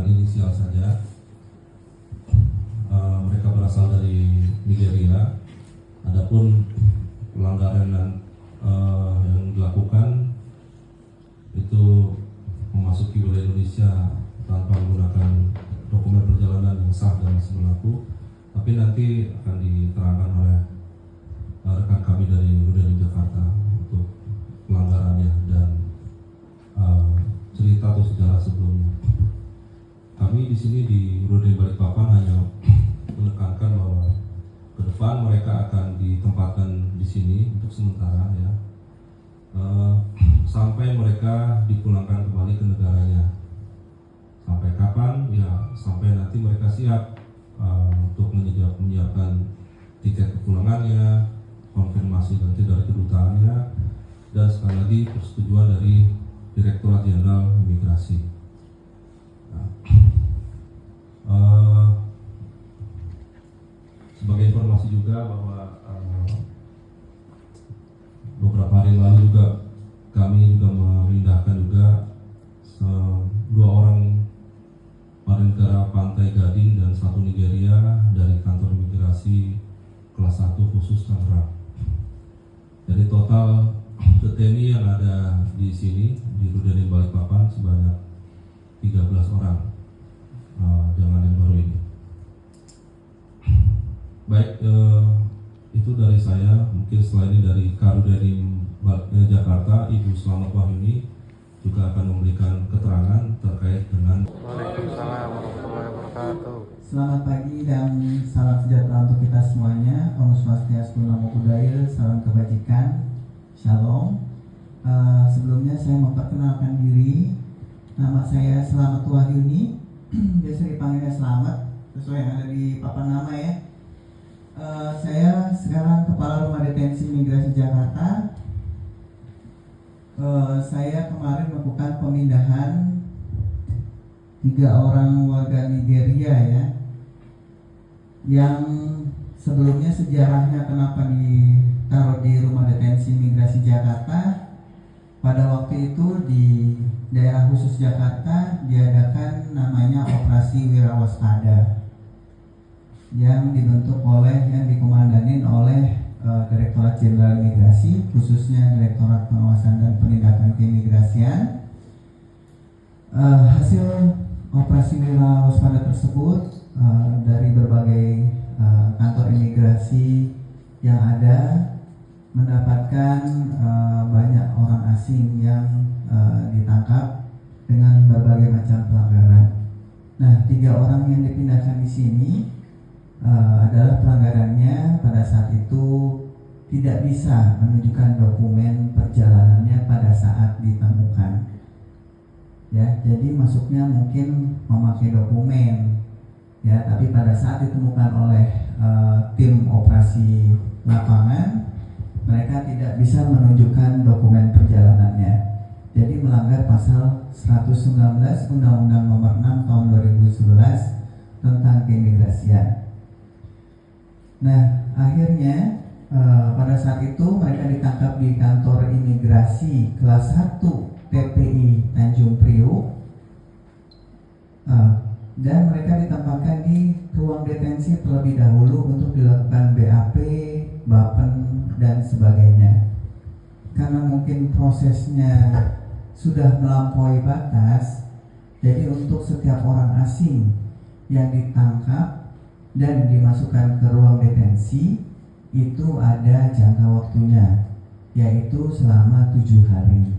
dengan inisial saja. Mereka berasal dari Nigeria. Adapun pelanggaran yang dilakukan itu memasuki wilayah Indonesia tanpa menggunakan dokumen perjalanan yang sah dan masih berlaku. Tapi nanti akan diterangkan oleh rekan kami dari Rudeni Jakarta untuk pelanggarannya dan cerita atau sejarah sebelumnya. Kami di sini di Rudeni Balikpapan hanya menekankan bahwa ke depan mereka akan ditempatkan di sini untuk sementara ya, sampai mereka dipulangkan kembali ke negaranya. Sampai kapan? Ya sampai nanti mereka siap untuk menyiapkan tiket kepulangannya, konfirmasi nanti dari kedutaannya, dan sekali lagi persetujuan dari Direktorat Jenderal Imigrasi. Sebagai informasi juga bahwa beberapa hari lalu juga kami juga memindahkan juga 2 orang warga negara Pantai Gading dan 1 Nigeria dari kantor imigrasi kelas 1 khusus Tangerang. Jadi total TNI yang ada di sini di Rudeni Balikpapan sebanyak 13 orang, jangan yang baru ini. Baik, itu dari saya. Mungkin setelah ini dari Karudeni Jakarta, Ibu Slamet Wahyuni juga akan memberikan keterangan terkait dengan. Waalaikumsalam warahmatullahi wabarakatuh. Selamat pagi dan salam sejahtera untuk kita semuanya. Om Swastiastu, Namo Buddhaya, salam kebajikan, Shalom. Sebelumnya saya memperkenalkan diri. Nama saya Slamet Wahyuni, biasa dipanggilnya Slamet sesuai yang ada di papan nama ya. Saya sekarang Kepala Rumah Detensi Imigrasi Jakarta. Saya kemarin melakukan pemindahan 3 orang warga Nigeria ya, yang sebelumnya sejarahnya kenapa ditaruh di Rumah Detensi Imigrasi Jakarta. Pada waktu itu di daerah khusus Jakarta diadakan namanya Operasi Wirawaspada yang dikomandanin oleh Direktorat Jenderal Imigrasi, khususnya Direktorat Pengawasan dan Penindakan Keimigrasian. Hasil operasi wirawaspada tersebut dari berbagai kantor imigrasi yang ada mendapatkan banyak orang asing yang ditangkap dengan berbagai macam pelanggaran. Nah, 3 orang yang dipindahkan di sini adalah pelanggarannya pada saat itu tidak bisa menunjukkan dokumen perjalanannya pada saat ditemukan. Ya, jadi masuknya mungkin memakai dokumen, ya, tapi pada saat ditemukan oleh tim operasi lapangan, mereka tidak bisa menunjukkan dokumen perjalanannya. Jadi melanggar pasal 119 Undang-Undang Nomor 6 Tahun 2011 tentang keimigrasian. Nah, akhirnya pada saat itu mereka ditangkap di kantor imigrasi kelas 1 TPI Tanjung Priok, dan mereka ditempatkan di ruang detensi terlebih dahulu untuk dilakukan BAP, BAPEN, dan sebagainya. Karena mungkin prosesnya sudah melampaui batas, jadi untuk setiap orang asing yang ditangkap dan dimasukkan ke ruang detensi itu ada jangka waktunya, yaitu selama 7 hari.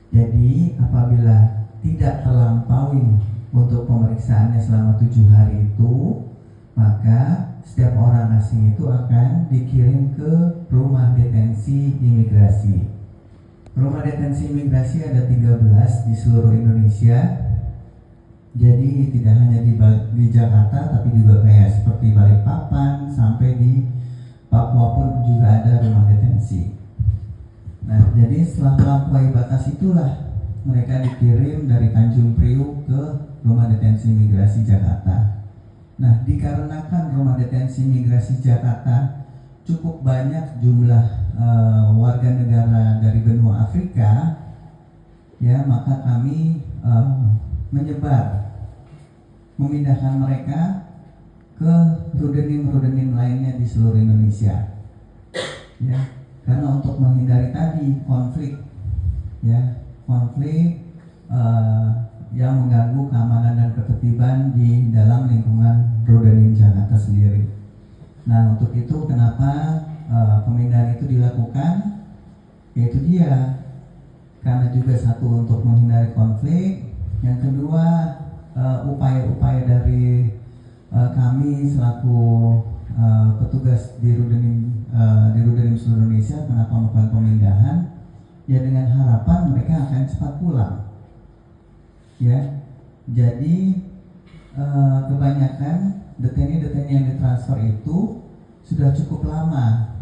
Jadi apabila tidak terlampaui untuk pemeriksaannya selama 7 hari itu, maka setiap orang asing itu akan dikirim ke rumah detensi imigrasi. Rumah detensi imigrasi ada 13 di seluruh Indonesia. Jadi tidak hanya di Jakarta, tapi juga kayak seperti Balikpapan sampai di Papua pun juga ada rumah detensi. Nah, jadi setelah melampaui batas itulah mereka dikirim dari Tanjung Priok ke rumah detensi imigrasi Jakarta. Nah, dikarenakan rumah detensi imigrasi Jakarta cukup banyak jumlah warga negara dari benua Afrika, ya, maka kami menyebar memindahkan mereka ke rudenim lainnya di seluruh Indonesia. Ya, karena untuk menghindari tadi konflik, ya, konflik yang mengganggu keamanan dan ketertiban di dalam lingkungan Rudenim Jakarta sendiri. Nah, untuk itu kenapa pemindahan itu dilakukan? Yaitu dia karena juga satu untuk menghindari konflik, yang kedua upaya-upaya dari kami selaku petugas di Rudenim seluruh Indonesia kenapa melakukan pemindahan, ya dengan harapan mereka akan cepat pulang. Ya, jadi kebanyakan deteni yang ditransfer itu sudah cukup lama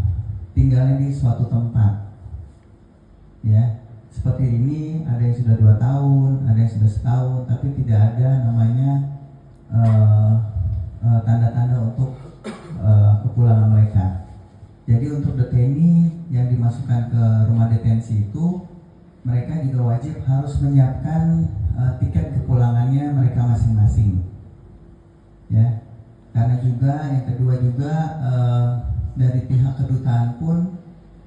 tinggalnya di suatu tempat. Ya, seperti ini ada yang sudah 2 tahun, ada yang sudah setahun, tapi tidak ada namanya tanda-tanda untuk kepulangan mereka. Jadi untuk deteni yang dimasukkan ke rumah detensi itu, mereka juga wajib harus menyiapkan tiket kepulangannya mereka masing-masing. Ya, karena juga yang kedua juga dari pihak kedutaan pun,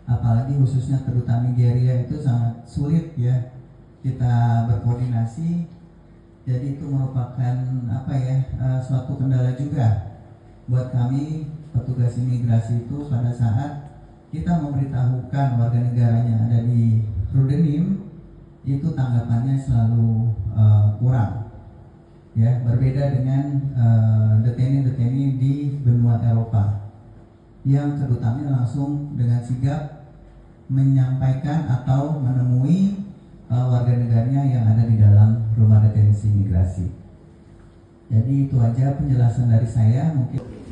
apalagi khususnya kedutaan Nigeria itu sangat sulit ya kita berkoordinasi. Jadi itu merupakan suatu kendala juga buat kami petugas imigrasi itu pada saat kita memberitahukan warga negaranya ada di Rudenim, itu tanggapannya selalu kurang. Ya, berbeda dengan deteni-deteni di benua Eropa yang kedutaannya langsung dengan sigap menyampaikan atau menemui warga negaranya yang ada di dalam rumah detensi imigrasi. Jadi itu aja penjelasan dari saya mungkin.